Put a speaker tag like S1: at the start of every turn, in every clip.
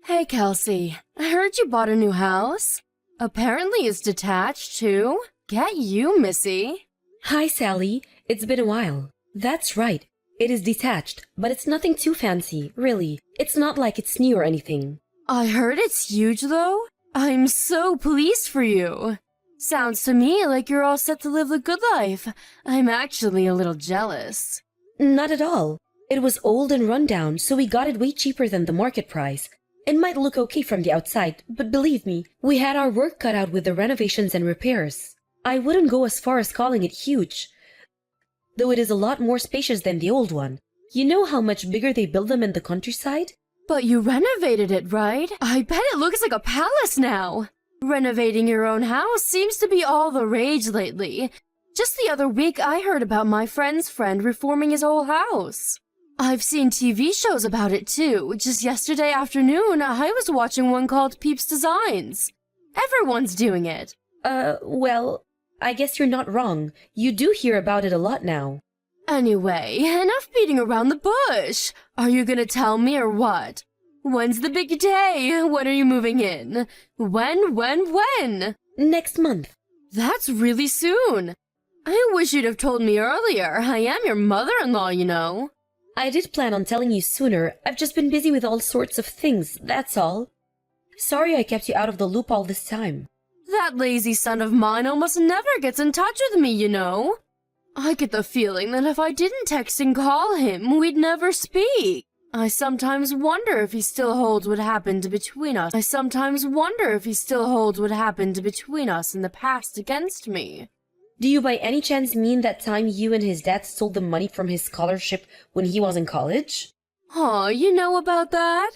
S1: Hey, Kelsey, I heard you bought a new house. Apparently it's detached, too. Get you, Missy.
S2: Hi, Sally. It's been a while. That's right. It is detached, but it's nothing too fancy, really. It's not like it's new or anything.
S1: I heard it's huge, though. I'm so pleased for you. Sounds to me like you're all set to live the good life. I'm actually a little jealous.
S2: Not at all. It was old and run down, so we got it way cheaper than the market price. It might look okay from the outside, but believe me, we had our work cut out with the renovations and repairs. I wouldn't go as far as calling it huge, though it is a lot more spacious than the old one. You know how much bigger they build them in the countryside?
S1: But you renovated it, right? I bet it looks like a palace now. Renovating your own house seems to be all the rage lately. Just the other week, I heard about my friend's friend reforming his whole house. I've seen TV shows about it too. Just yesterday afternoon, I was watching one called Peeps Designs. Everyone's doing it.
S2: Well, I guess you're not wrong. You do hear about it a lot now.
S1: Anyway, enough beating around the bush. Are you gonna tell me or what? When's the big day? When are you moving in? When?
S2: Next month.
S1: That's really soon. I wish you'd have told me earlier. I am your mother-in-law, you know.
S2: I did plan on telling you sooner. I've just been busy with all sorts of things, that's all. Sorry I kept you out of the loop all this time.
S1: That lazy son of mine almost never gets in touch with me, you know. I get the feeling that if I didn't text and call him, we'd never speak. I sometimes wonder if he still holds what happened between us. in the past against me.
S2: Do you by any chance mean that time you and his dad stole the money from his scholarship when he was in college?
S1: Aw, you know about that?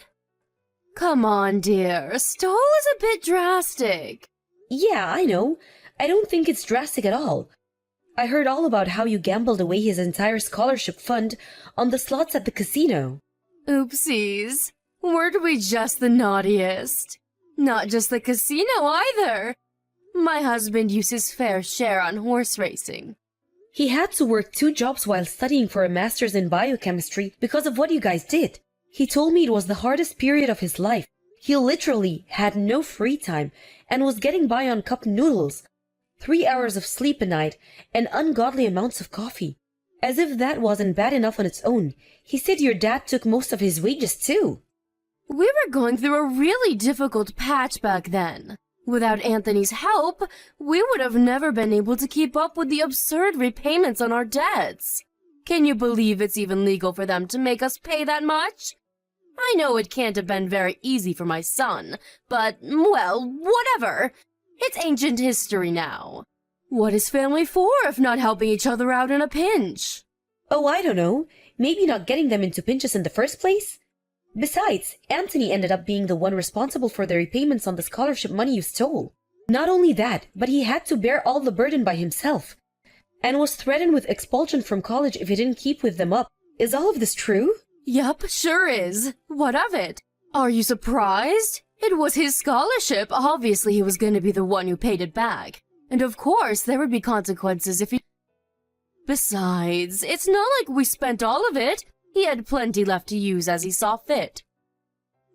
S1: Come on, dear. Stole is a bit drastic.
S2: Yeah, I know. I don't think it's drastic at all. I heard all about how you gambled away his entire scholarship fund on the slots at the casino.
S1: Oopsies. Weren't we just the naughtiest? Not just the casino either. My husband used his fair share on horse racing.
S2: He had to work 2 jobs while studying for a master's in biochemistry because of what you guys did. He told me it was the hardest period of his life. He literally had no free time and was getting by on cup noodles, 3 hours of sleep a night, and ungodly amounts of coffee. As if that wasn't bad enough on its own, he said your dad took most of his wages too.
S1: We were going through a really difficult patch back then. Without Anthony's help, we would have never been able to keep up with the absurd repayments on our debts. Can you believe it's even legal for them to make us pay that much? I know it can't have been very easy for my son, but, well, whatever. It's ancient history now. What is family for if not helping each other out in a pinch?
S2: Oh, I don't know. Maybe not getting them into pinches in the first place? Besides, Anthony ended up being the one responsible for the repayments on the scholarship money you stole. Not only that, but he had to bear all the burden by himself, and was threatened with expulsion from college if he didn't keep with them up. Is all of this true?
S1: Yup, sure is. What of it? Are you surprised? It was his scholarship. Obviously, he was going to be the one who paid it back. And of course, there would be consequences if he... Besides, it's not like we spent all of it. He had plenty left to use as he saw fit.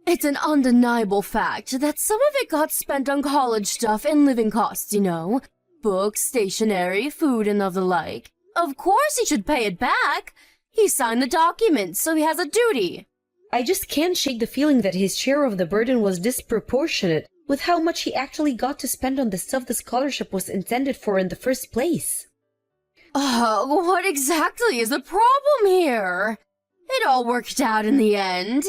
S1: It's an undeniable fact that some of it got spent on college stuff and living costs, you know. Books, stationery, food, and of the like. Of course he should pay it back. He signed the documents, so he has a duty.
S2: I just can't shake the feeling that his share of the burden was disproportionate with how much he actually got to spend on the stuff the scholarship was intended for in the first place.
S1: What exactly is the problem here? It all worked out in the end.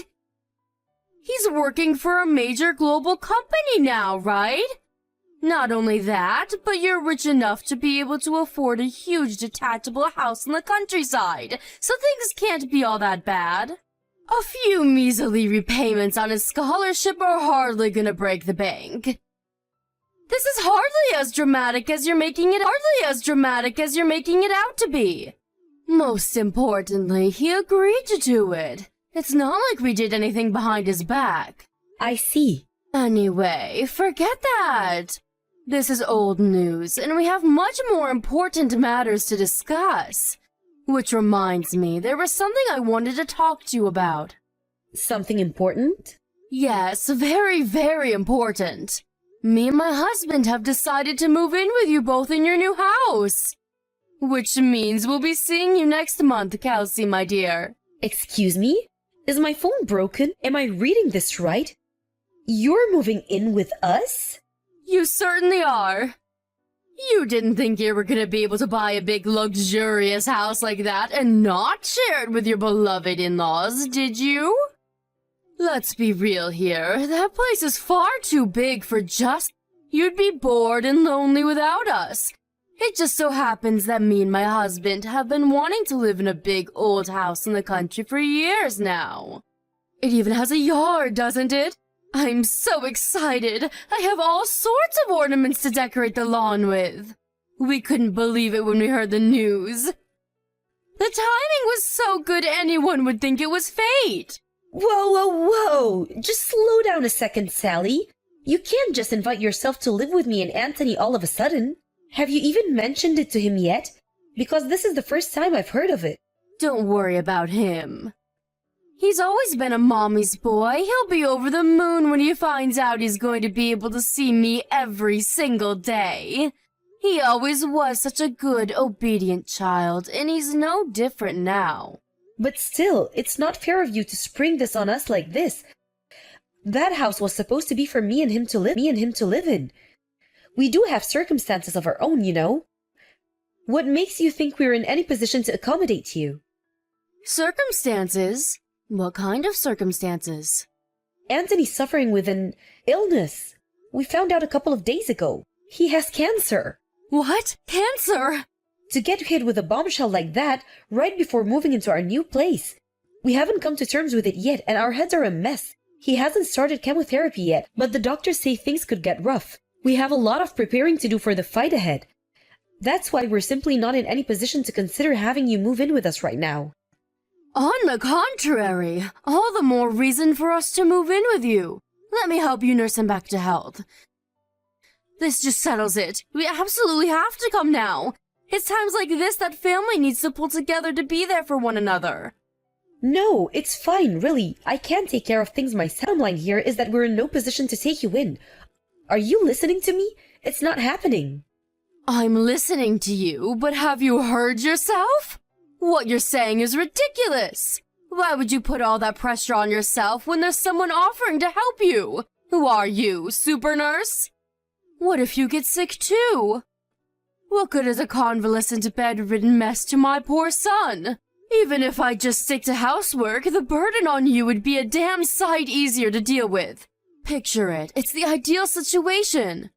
S1: He's working for a major global company now, right? Not only that, but you're rich enough to be able to afford a huge detachable house in the countryside, so things can't be all that bad. A few measly repayments on his scholarship are hardly gonna break the bank. This is hardly as dramatic as you're making it out to be. Most importantly, he agreed to do it. It's not like we did anything behind his back.
S2: I see.
S1: Anyway, forget that. This is old news, and we have much more important matters to discuss. Which reminds me, there was something I wanted to talk to you about.
S2: Something important?
S1: Yes, very, very important. Me and my husband have decided to move in with you both in your new house. Which means we'll be seeing you next month, Kelsey, my dear.
S2: Excuse me? Is my phone broken? Am I reading this right? You're moving in with us?
S1: You certainly are. You didn't think you were gonna be able to buy a big luxurious house like that and not share it with your beloved in-laws, did you? Let's be real here. That place is far too big for just... You'd be bored and lonely without us. It just so happens that me and my husband have been wanting to live in a big old house in the country for years now. It even has a yard, doesn't it? I'm so excited. I have all sorts of ornaments to decorate the lawn with. We couldn't believe it when we heard the news. The timing was so good anyone would think it was fate.
S2: Whoa, whoa, whoa! Just slow down a second, Sally. You can't just invite yourself to live with me and Anthony all of a sudden. Have you even mentioned it to him yet? Because this is the first time I've heard of it.
S1: Don't worry about him. He's always been a mommy's boy. He'll be over the moon when he finds out he's going to be able to see me every single day. He always was such a good, obedient child, and he's no different now.
S2: But still, it's not fair of you to spring this on us like this. That house was supposed to be for me and him to live in. We do have circumstances of our own, you know. What makes you think we're in any position to accommodate you?
S1: Circumstances? What kind of circumstances?
S2: Anthony's suffering with an illness. We found out a couple of days ago. He has cancer.
S1: What? Cancer?
S2: To get hit with a bombshell like that right before moving into our new place. We haven't come to terms with it yet, and our heads are a mess. He hasn't started chemotherapy yet, but the doctors say things could get rough. We have a lot of preparing to do for the fight ahead. That's why we're simply not in any position to consider having you move in with us right now.
S1: On the contrary, all the more reason for us to move in with you. Let me help you nurse him back to health. This just settles it. We absolutely have to come now. It's times like this that family needs to pull together to be there for one another.
S2: No, it's fine, really. I can take care of things myself. Line here is that we're in no position to take you in. Are you listening to me? It's not happening.
S1: I'm listening to you, but have you heard yourself? What you're saying is ridiculous. Why would you put all that pressure on yourself when there's someone offering to help you? Who are you, super nurse? What if you get sick too? What good is a convalescent bedridden mess to my poor son? Even if I just stick to housework, the burden on you would be a damn sight easier to deal with. Picture it. It's the ideal situation.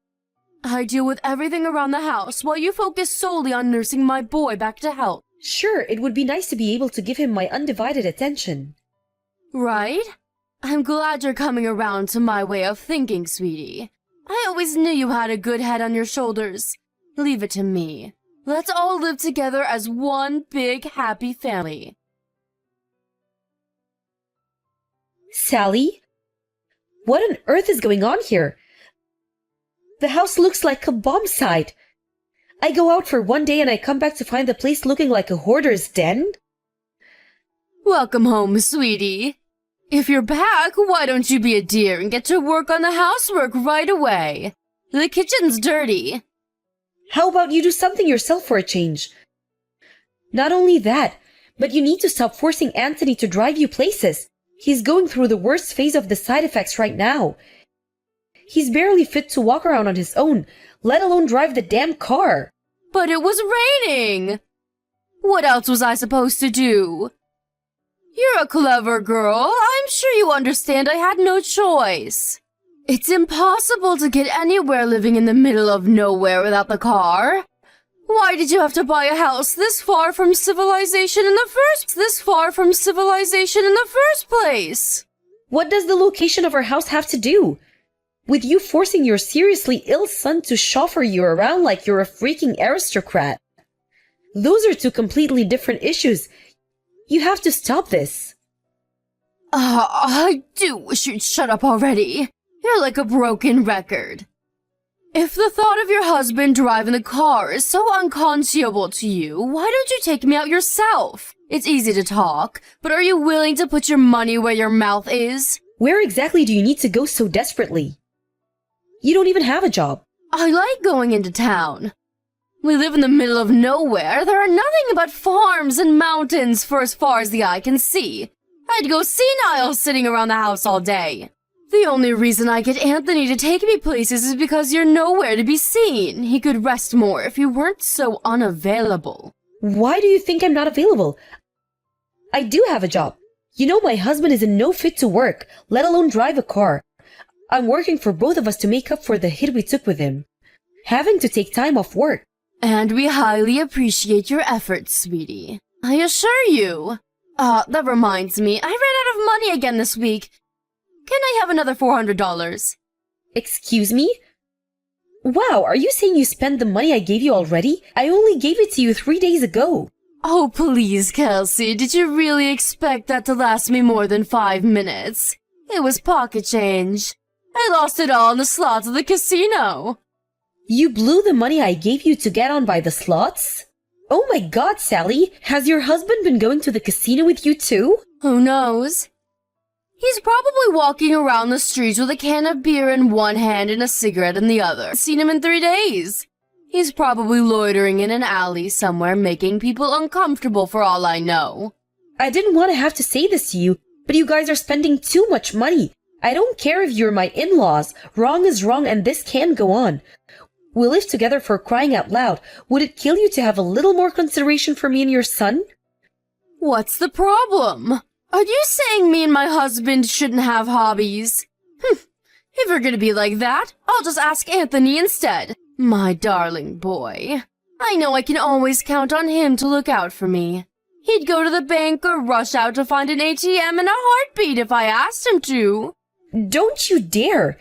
S1: I deal with everything around the house while you focus solely on nursing my boy back to health.
S2: Sure, it would be nice to be able to give him my undivided attention.
S1: Right? I'm glad you're coming around to my way of thinking, sweetie. I always knew you had a good head on your shoulders. Leave it to me. Let's all live together as one big happy family.
S2: Sally? What on earth is going on here? The house looks like a bomb site. I go out for one day and I come back to find the place looking like a hoarder's den?
S1: Welcome home, sweetie. If you're back, why don't you be a dear and get to work on the housework right away? The kitchen's dirty.
S2: How about you do something yourself for a change? Not only that, but you need to stop forcing Anthony to drive you places. He's going through the worst phase of the side effects right now. He's barely fit to walk around on his own, let alone drive the damn car.
S1: But it was raining. What else was I supposed to do? You're a clever girl. I'm sure you understand I had no choice. It's impossible to get anywhere living in the middle of nowhere without the car. Why did you have to buy a house this far from civilization in the first place?
S2: What does the location of our house have to do with you forcing your seriously ill son to chauffeur you around like you're a freaking aristocrat? Those are two completely different issues. You have to stop this.
S1: I do wish you'd shut up already. You're like a broken record. If the thought of your husband driving the car is so unconscionable to you, why don't you take me out yourself? It's easy to talk, but are you willing to put your money where your mouth is?
S2: Where exactly do you need to go so desperately? You don't even have a job.
S1: I like going into town. We live in the middle of nowhere. There are nothing but farms and mountains for as far as the eye can see. I'd go senile sitting around the house all day. The only reason I get Anthony to take me places is because you're nowhere to be seen. He could rest more if you weren't so unavailable.
S2: Why do you think I'm not available? I do have a job. You know, my husband is in no fit to work, let alone drive a car. I'm working for both of us to make up for the hit we took with him. Having to take time off work.
S1: And we highly appreciate your efforts, sweetie. I assure you. That reminds me, I ran out of money again this week. Can I have another $400?
S2: Excuse me? Wow, are you saying you spent the money I gave you already? I only gave it to you 3 days ago.
S1: Oh, please, Kelsey, did you really expect that to last me more than 5 minutes? It was pocket change. I lost it all in the slots of the casino.
S2: You blew the money I gave you to get on by the slots? Oh my god, Sally, has your husband been going to the casino with you too?
S1: Who knows? He's probably walking around the streets with a can of beer in one hand and a cigarette in the other. I've seen him in 3 days. He's probably loitering in an alley somewhere, making people uncomfortable for all I know.
S2: I didn't want to have to say this to you, but you guys are spending too much money. I don't care if you're my in-laws. Wrong is wrong and this can't go on. We live together, for crying out loud. Would it kill you to have a little more consideration for me and your son?
S1: What's the problem? Are you saying me and my husband shouldn't have hobbies? If you're gonna be like that, I'll just ask Anthony instead. My darling boy. I know I can always count on him to look out for me. He'd go to the bank or rush out to find an ATM in a heartbeat if I asked him to.
S2: Don't you dare!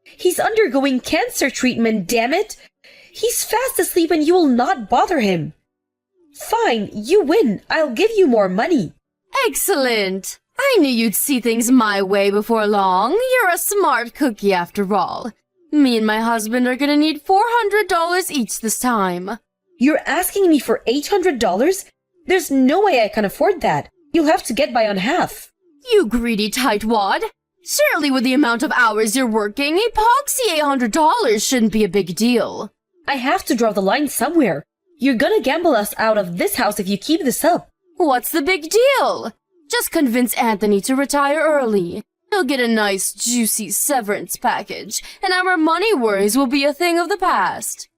S2: He's undergoing cancer treatment, damn it! He's fast asleep and you will not bother him. Fine, you win. I'll give you more money.
S1: Excellent! I knew you'd see things my way before long. You're a smart cookie after all. Me and my husband are gonna need $400 each this time.
S2: You're asking me for $800? There's no way I can afford that. You'll have to get by on half.
S1: You greedy tightwad! Surely with the amount of hours you're working, epoxy $800 shouldn't be a big deal.
S2: I have to draw the line somewhere. You're gonna gamble us out of this house if you keep this up.
S1: What's the big deal? Just convince Anthony to retire early. He'll get a nice, juicy severance package, and our money worries will be a thing of the past.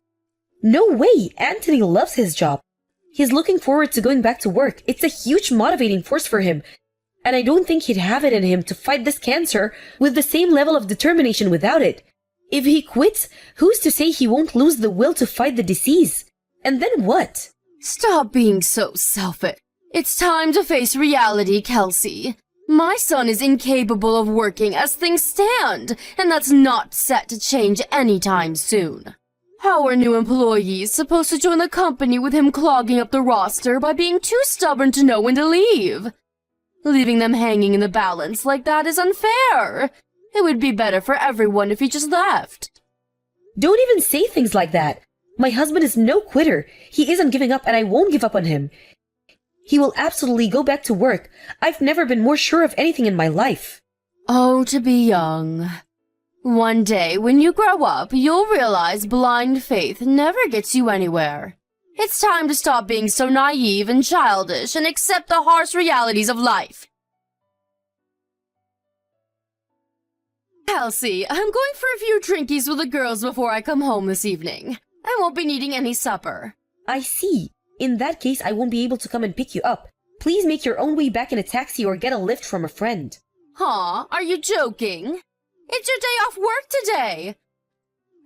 S2: No way! Anthony loves his job. He's looking forward to going back to work. It's a huge motivating force for him. And I don't think he'd have it in him to fight this cancer with the same level of determination without it. If he quits, who's to say he won't lose the will to fight the disease? And then what?
S1: Stop being so selfish. It's time to face reality, Kelsey. My son is incapable of working as things stand, and that's not set to change anytime soon. How are new employees supposed to join the company with him clogging up the roster by being too stubborn to know when to leave? Leaving them hanging in the balance like that is unfair. It would be better for everyone if he just left.
S2: Don't even say things like that. My husband is no quitter. He isn't giving up and I won't give up on him. He will absolutely go back to work. I've never been more sure of anything in my life.
S1: Oh, to be young. One day, when you grow up, you'll realize blind faith never gets you anywhere. It's time to stop being so naive and childish and accept the harsh realities of life. Kelsey, I'm going for a few drinkies with the girls before I come home this evening. I won't be needing any supper.
S2: I see. In that case, I won't be able to come and pick you up. Please make your own way back in a taxi or get a lift from a friend.
S1: Huh? Are you joking? It's your day off work today.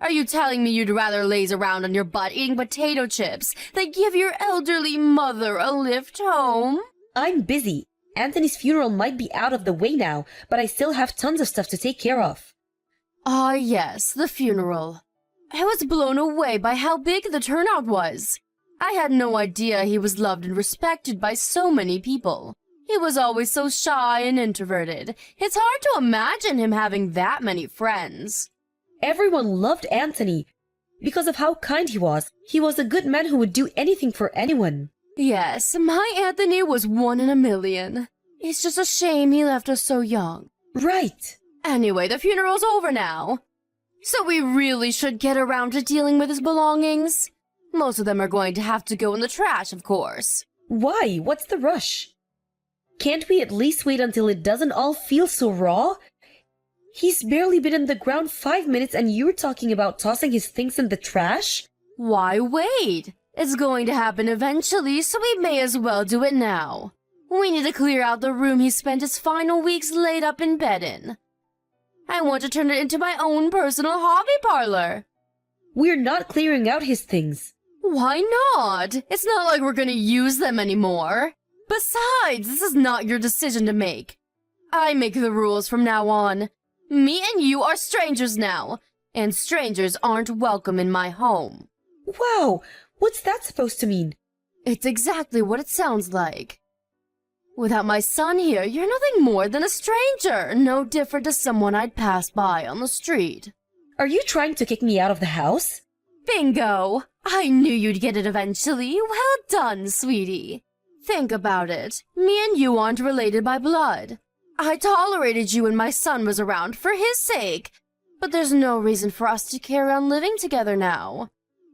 S1: Are you telling me you'd rather laze around on your butt eating potato chips than give your elderly mother a lift home?
S2: I'm busy. Anthony's funeral might be out of the way now, but I still have tons of stuff to take care of.
S1: Ah, yes, the funeral. I was blown away by how big the turnout was. I had no idea he was loved and respected by so many people. He was always so shy and introverted. It's hard to imagine him having that many friends.
S2: Everyone loved Anthony because of how kind he was. He was a good man who would do anything for anyone.
S1: Yes, my Anthony was 1 in a million. It's just a shame he left us so young.
S2: Right.
S1: Anyway, the funeral's over now. So we really should get around to dealing with his belongings. Most of them are going to have to go in the trash, of course.
S2: Why? What's the rush? Can't we at least wait until it doesn't all feel so raw? He's barely been in the ground 5 minutes and you're talking about tossing his things in the trash?
S1: Why wait? It's going to happen eventually, so we may as well do it now. We need to clear out the room he spent his final weeks laid up in bed in. I want to turn it into my own personal hobby parlor.
S2: We're not clearing out his things.
S1: Why not? It's not like we're gonna use them anymore. Besides, this is not your decision to make. I make the rules from now on. Me and you are strangers now, and strangers aren't welcome in my home.
S2: Wow, what's that supposed to mean?
S1: It's exactly what it sounds like. Without my son here, you're nothing more than a stranger, no different to someone I'd pass by on the street.
S2: Are you trying to kick me out of the house?
S1: Bingo! I knew you'd get it eventually. Well done, sweetie. Think about it. Me and you aren't related by blood. I tolerated you when my son was around for his sake, but there's no reason for us to carry on living together now.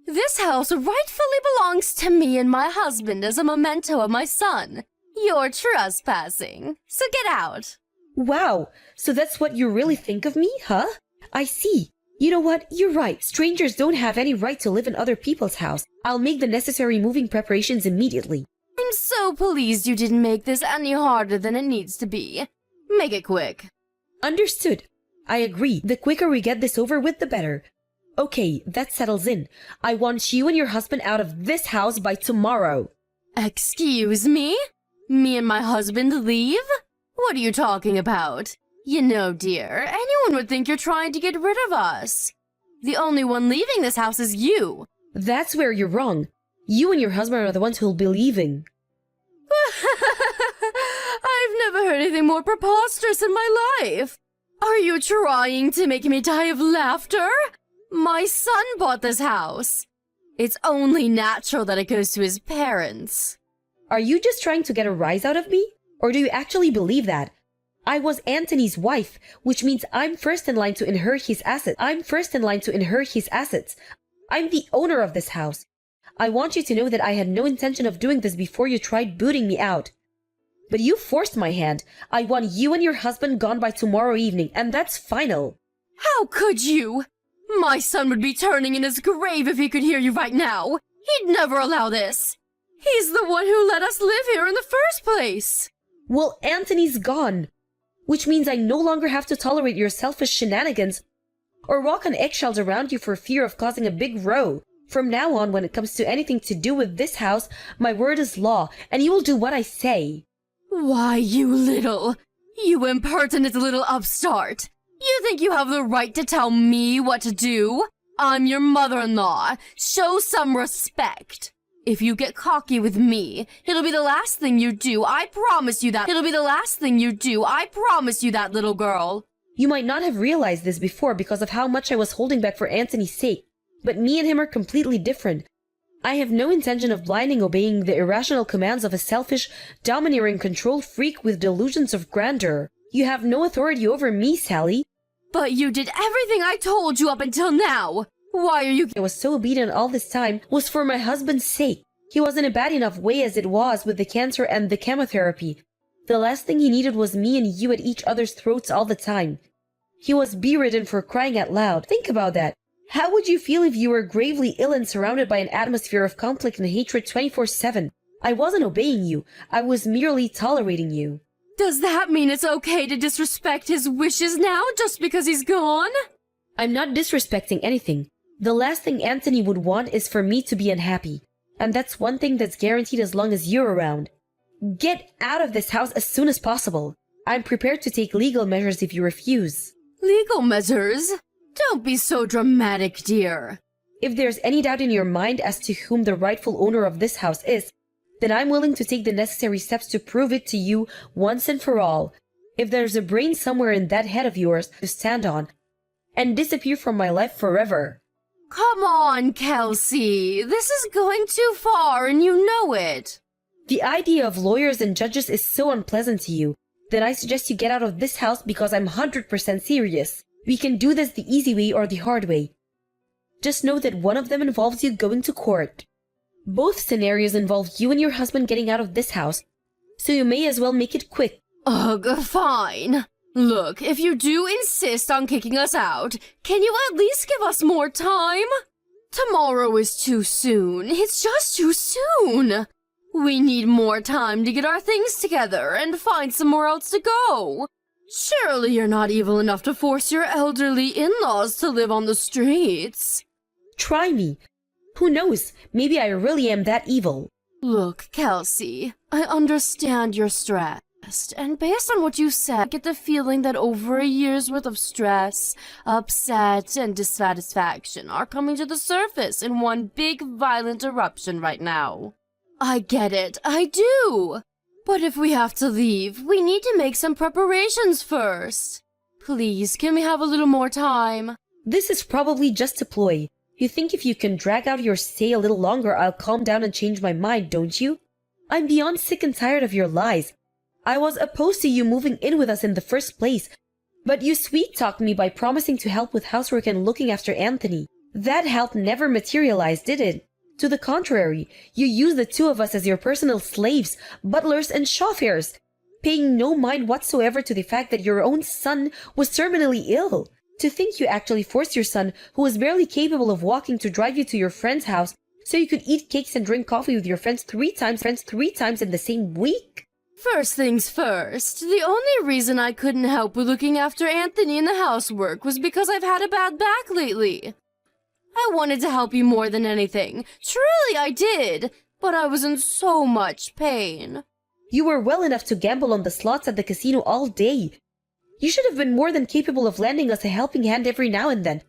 S1: This house rightfully belongs to me and my husband as a memento of my son. You're trespassing, so get out.
S2: Wow, so that's what you really think of me, huh? I see. You know what? You're right. Strangers don't have any right to live in other people's house. I'll make the necessary moving preparations immediately.
S1: I'm so pleased you didn't make this any harder than it needs to be. Make it quick.
S2: Understood. I agree. The quicker we get this over with, the better. Okay, that settles in. I want you and your husband out of this house by tomorrow.
S1: Excuse me? Me and my husband leave? What are you talking about? You know, dear, anyone would think you're trying to get rid of us. The only one leaving this house is you.
S2: That's where you're wrong. You and your husband are the ones who'll be leaving.
S1: I've never heard anything more preposterous in my life. Are you trying to make me die of laughter? My son bought this house. It's only natural that it goes to his parents.
S2: Are you just trying to get a rise out of me? Or do you actually believe that? I was Anthony's wife, which means I'm first in line to inherit his assets. I'm the owner of this house. I want you to know that I had no intention of doing this before you tried booting me out. But you forced my hand. I want you and your husband gone by tomorrow evening, and that's final.
S1: How could you? My son would be turning in his grave if he could hear you right now. He'd never allow this. He's the one who let us live here in the first place.
S2: Well, Anthony's gone. Which means I no longer have to tolerate your selfish shenanigans or walk on eggshells around you for fear of causing a big row. From now on, when it comes to anything to do with this house, my word is law, and you will do what I say.
S1: Why, you impertinent little upstart. You think you have the right to tell me what to do? I'm your mother-in-law. Show some respect. If you get cocky with me, it'll be the last thing you do. I promise you that. Little girl.
S2: You might not have realized this before because of how much I was holding back for Anthony's sake, but me and him are completely different. I have no intention of blindly obeying the irrational commands of a selfish, domineering control freak with delusions of grandeur. You have no authority over me, Sally.
S1: But you did everything I told you up until now. Why are you—
S2: I was so obedient all this time was for my husband's sake. He was in a bad enough way as it was with the cancer and the chemotherapy. The last thing he needed was me and you at each other's throats all the time. He was bedridden, for crying out loud. Think about that. How would you feel if you were gravely ill and surrounded by an atmosphere of conflict and hatred 24/7? I wasn't obeying you. I was merely tolerating you.
S1: Does that mean it's okay to disrespect his wishes now just because he's gone?
S2: I'm not disrespecting anything. The last thing Anthony would want is for me to be unhappy. And that's one thing that's guaranteed as long as you're around. Get out of this house as soon as possible. I'm prepared to take legal measures if you refuse.
S1: Legal measures? Don't be so dramatic, dear.
S2: If there's any doubt in your mind as to whom the rightful owner of this house is, then I'm willing to take the necessary steps to prove it to you once and for all. If there's a brain somewhere in that head of yours to stand on and disappear from my life forever.
S1: Come on, Kelsey. This is going too far and you know it.
S2: The idea of lawyers and judges is so unpleasant to you, then I suggest you get out of this house because I'm 100% serious. We can do this the easy way or the hard way. Just know that one of them involves you going to court. Both scenarios involve you and your husband getting out of this house, so you may as well make it quick.
S1: Ugh, fine. Look, if you do insist on kicking us out, can you at least give us more time? Tomorrow is too soon. It's just too soon. We need more time to get our things together and find somewhere else to go. Surely you're not evil enough to force your elderly in-laws to live on the streets.
S2: Try me. Who knows? Maybe I really am that evil.
S1: Look, Kelsey, I understand you're stressed, and based on what you said, I get the feeling that over a year's worth of stress, upset, and dissatisfaction are coming to the surface in one big violent eruption right now. I get it, I do. But if we have to leave, we need to make some preparations first. Please, can we have a little more time?
S2: This is probably just a ploy. You think if you can drag out your stay a little longer, I'll calm down and change my mind, don't you? I'm beyond sick and tired of your lies. I was opposed to you moving in with us in the first place, but you sweet-talked me by promising to help with housework and looking after Anthony. That help never materialized, did it? To the contrary, you used the two of us as your personal slaves, butlers, and chauffeurs, paying no mind whatsoever to the fact that your own son was terminally ill. To think you actually forced your son, who was barely capable of walking, to drive you to your friend's house so you could eat cakes and drink coffee with your friends three times in the same week?
S1: First things first, the only reason I couldn't help with looking after Anthony in the housework was because I've had a bad back lately. I wanted to help you more than anything. Truly I did, but I was in so much pain.
S2: You were well enough to gamble on the slots at the casino all day. You should have been more than capable of lending us a helping hand every now and then.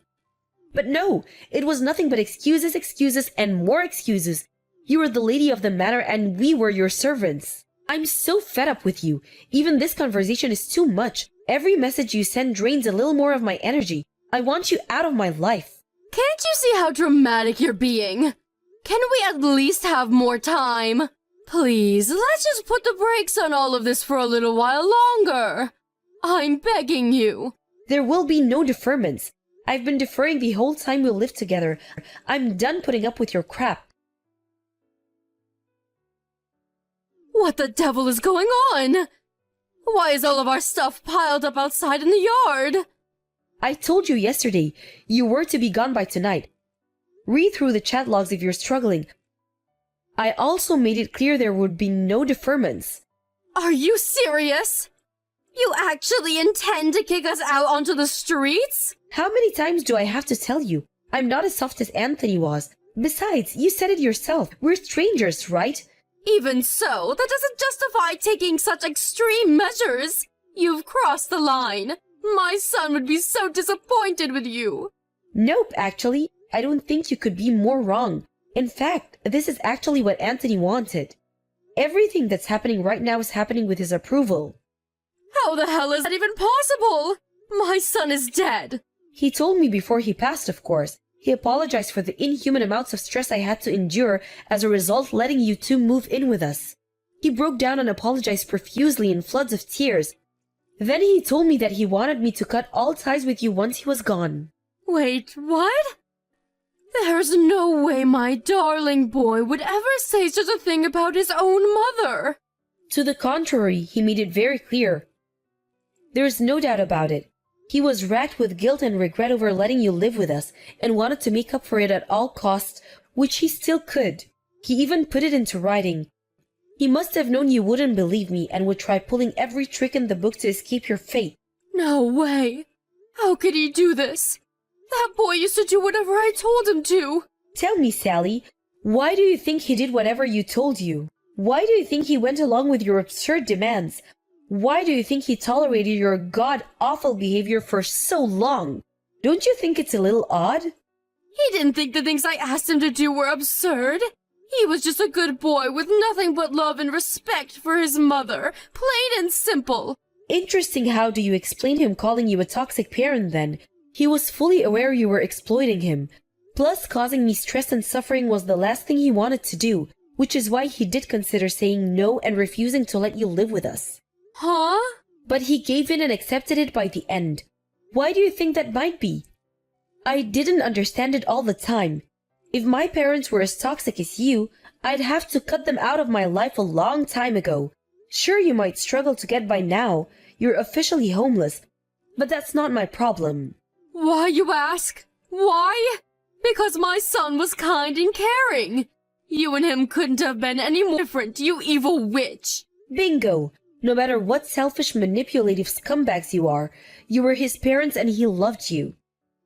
S2: But no, it was nothing but excuses, and more excuses. You were the lady of the manor and we were your servants. I'm so fed up with you. Even this conversation is too much. Every message you send drains a little more of my energy. I want you out of my life.
S1: Can't you see how dramatic you're being? Can we at least have more time? Please, let's just put the brakes on all of this for a little while longer. I'm begging you.
S2: There will be no deferments. I've been deferring the whole time we'll live together. I'm done putting up with your crap.
S1: What the devil is going on? Why is all of our stuff piled up outside in the yard?
S2: I told you yesterday, you were to be gone by tonight. Read through the chat logs if you're struggling. I also made it clear there would be no deferments.
S1: Are you serious? You actually intend to kick us out onto the streets?
S2: How many times do I have to tell you? I'm not as soft as Anthony was. Besides, you said it yourself. We're strangers, right?
S1: Even so, that doesn't justify taking such extreme measures. You've crossed the line. My son would be so disappointed with you.
S2: Nope, actually. I don't think you could be more wrong. In fact, this is actually what Anthony wanted. Everything that's happening right now is happening with his approval.
S1: How the hell is that even possible? My son is dead.
S2: He told me before he passed, of course. He apologized for the inhuman amounts of stress I had to endure as a result letting you two move in with us. He broke down and apologized profusely in floods of tears. Then he told me that he wanted me to cut all ties with you once he was gone.
S1: Wait, what? There's no way my darling boy would ever say such a thing about his own mother.
S2: To the contrary, he made it very clear. There's no doubt about it. He was racked with guilt and regret over letting you live with us and wanted to make up for it at all costs, which he still could. He even put it into writing. He must have known you wouldn't believe me and would try pulling every trick in the book to escape your fate.
S1: No way. How could he do this? That boy used to do whatever I told him to.
S2: Tell me, Sally, why do you think he did whatever you told you? Why do you think he went along with your absurd demands? Why do you think he tolerated your god-awful behavior for so long? Don't you think it's a little odd?
S1: He didn't think the things I asked him to do were absurd. He was just a good boy with nothing but love and respect for his mother, plain and simple.
S2: Interesting. How do you explain him calling you a toxic parent then? He was fully aware you were exploiting him. Plus, causing me stress and suffering was the last thing he wanted to do, which is why he did consider saying no and refusing to let you live with us.
S1: Huh?
S2: But he gave in and accepted it by the end. Why do you think that might be? I didn't understand it all the time. If my parents were as toxic as you, I'd have to cut them out of my life a long time ago. Sure, you might struggle to get by now. You're officially homeless. But that's not my problem.
S1: Why, you ask? Why? Because my son was kind and caring. You and him couldn't have been any more different, you evil witch.
S2: Bingo! No matter what selfish, manipulative scumbags you were his parents and he loved you.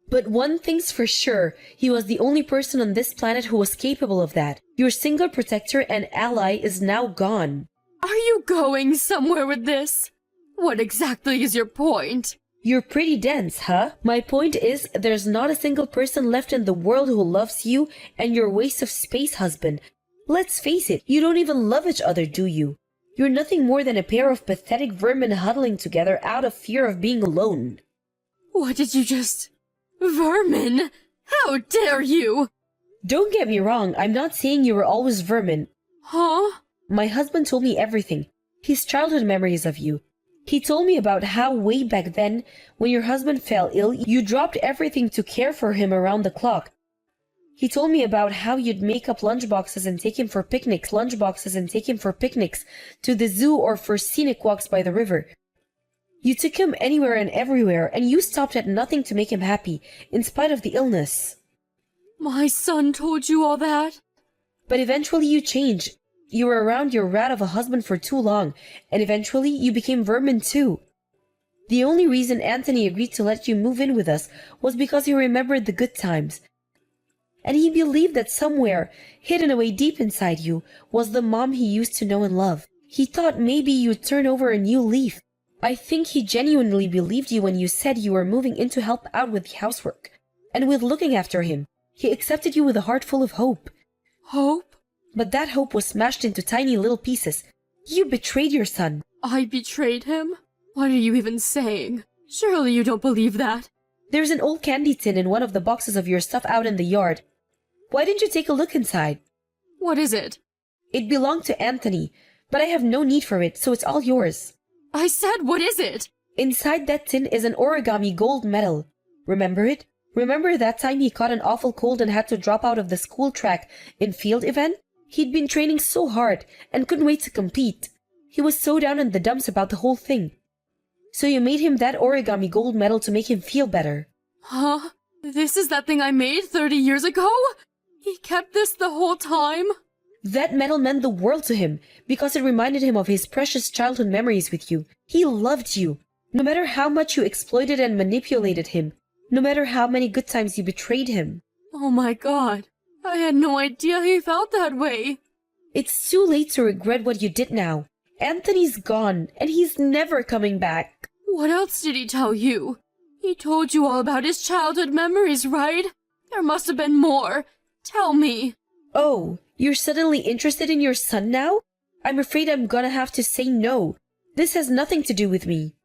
S2: But one thing's for sure, he was the only person on this planet who was capable of that. Your single protector and ally is now gone.
S1: Are you going somewhere with this? What exactly is your point?
S2: You're pretty dense, huh? My point is, there's not a single person left in the world who loves you and your waste of space husband. Let's face it, you don't even love each other, do you? You're nothing more than a pair of pathetic vermin huddling together out of fear of being alone.
S1: What did you just... Vermin? How dare you?
S2: Don't get me wrong, I'm not saying you were always vermin.
S1: Huh?
S2: My husband told me everything. His childhood memories of you. He told me about how way back then, when your husband fell ill, you dropped everything to care for him around the clock. He told me about how you'd make up lunchboxes and take him for picnics, to the zoo or for scenic walks by the river. You took him anywhere and everywhere, and you stopped at nothing to make him happy, in spite of the illness.
S1: My son told you all that?
S2: But eventually you changed. You were around your rat of a husband for too long, and eventually you became vermin too. The only reason Anthony agreed to let you move in with us was because he remembered the good times. And he believed that somewhere, hidden away deep inside you, was the mom he used to know and love. He thought maybe you'd turn over a new leaf. I think he genuinely believed you when you said you were moving in to help out with the housework. And with looking after him, he accepted you with a heart full of hope.
S1: Hope?
S2: But that hope was smashed into tiny little pieces. You betrayed your son.
S1: I betrayed him? What are you even saying? Surely you don't believe that.
S2: There's an old candy tin in one of the boxes of your stuff out in the yard. Why didn't you take a look inside?
S1: What is it?
S2: It belonged to Anthony, but I have no need for it, so it's all yours.
S1: I said, what is it?
S2: Inside that tin is an origami gold medal. Remember it? Remember that time he caught an awful cold and had to drop out of the school track in field event? He'd been training so hard and couldn't wait to compete. He was so down in the dumps about the whole thing. So you made him that origami gold medal to make him feel better.
S1: Huh? This is that thing I made 30 years ago? He kept this the whole time?
S2: That medal meant the world to him because it reminded him of his precious childhood memories with you. He loved you. No matter how much you exploited and manipulated him, no matter how many good times you betrayed him.
S1: Oh my God. I had no idea he felt that way.
S2: It's too late to regret what you did now. Anthony's gone, and he's never coming back.
S1: What else did he tell you? He told you all about his childhood memories, right? There must have been more. Tell me.
S2: Oh, you're suddenly interested in your son now? I'm afraid I'm gonna have to say no. This has nothing to do with me.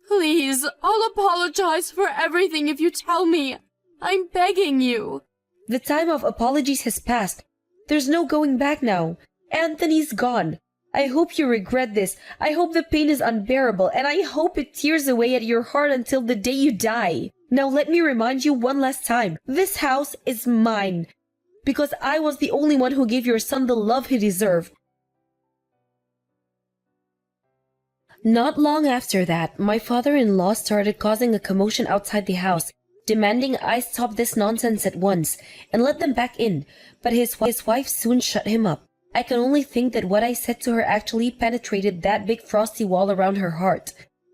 S1: Please, I'll apologize for everything if you tell me. I'm begging you.
S2: The time of apologies has passed. There's no going back now. Anthony's gone. I hope you regret this. I hope the pain is unbearable, and I hope it tears away at your heart until the day you die. Now let me remind you one last time. This house is mine. Because I was the only one who gave your son the love he deserved. Not long after that, my father-in-law started causing a commotion outside the house, demanding I stop this nonsense at once and let them back in, but his wife soon shut him up. I can only think that what I said to her actually penetrated that big frosty wall around her heart.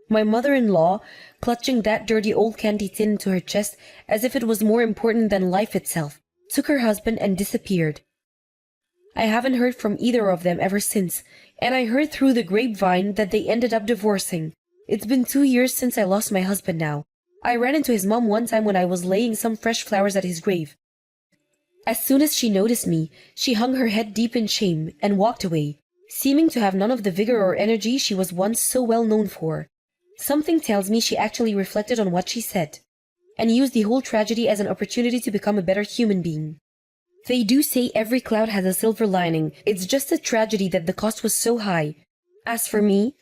S2: My mother-in-law, clutching that dirty old candy tin into her chest as if it was more important than life itself, took her husband and disappeared. I haven't heard from either of them ever since, and I heard through the grapevine that they ended up divorcing. It's been 2 years since I lost my husband now. I ran into his mom one time when I was laying some fresh flowers at his grave. As soon as she noticed me, she hung her head deep in shame and walked away, seeming to have none of the vigor or energy she was once so well known for. Something tells me she actually reflected on what she said, and used the whole tragedy as an opportunity to become a better human being. They do say every cloud has a silver lining. It's just a tragedy that the cost was so high. As for me,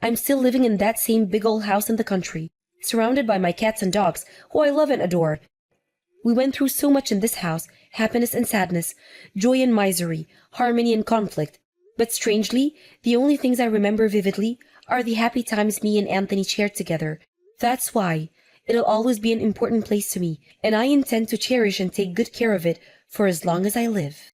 S2: I'm still living in that same big old house in the country, surrounded by my cats and dogs, who I love and adore. We went through so much in this house, happiness and sadness, joy and misery, harmony and conflict. But strangely, the only things I remember vividly are the happy times me and Anthony shared together. That's why it'll always be an important place to me, and I intend to cherish and take good care of it for as long as I live.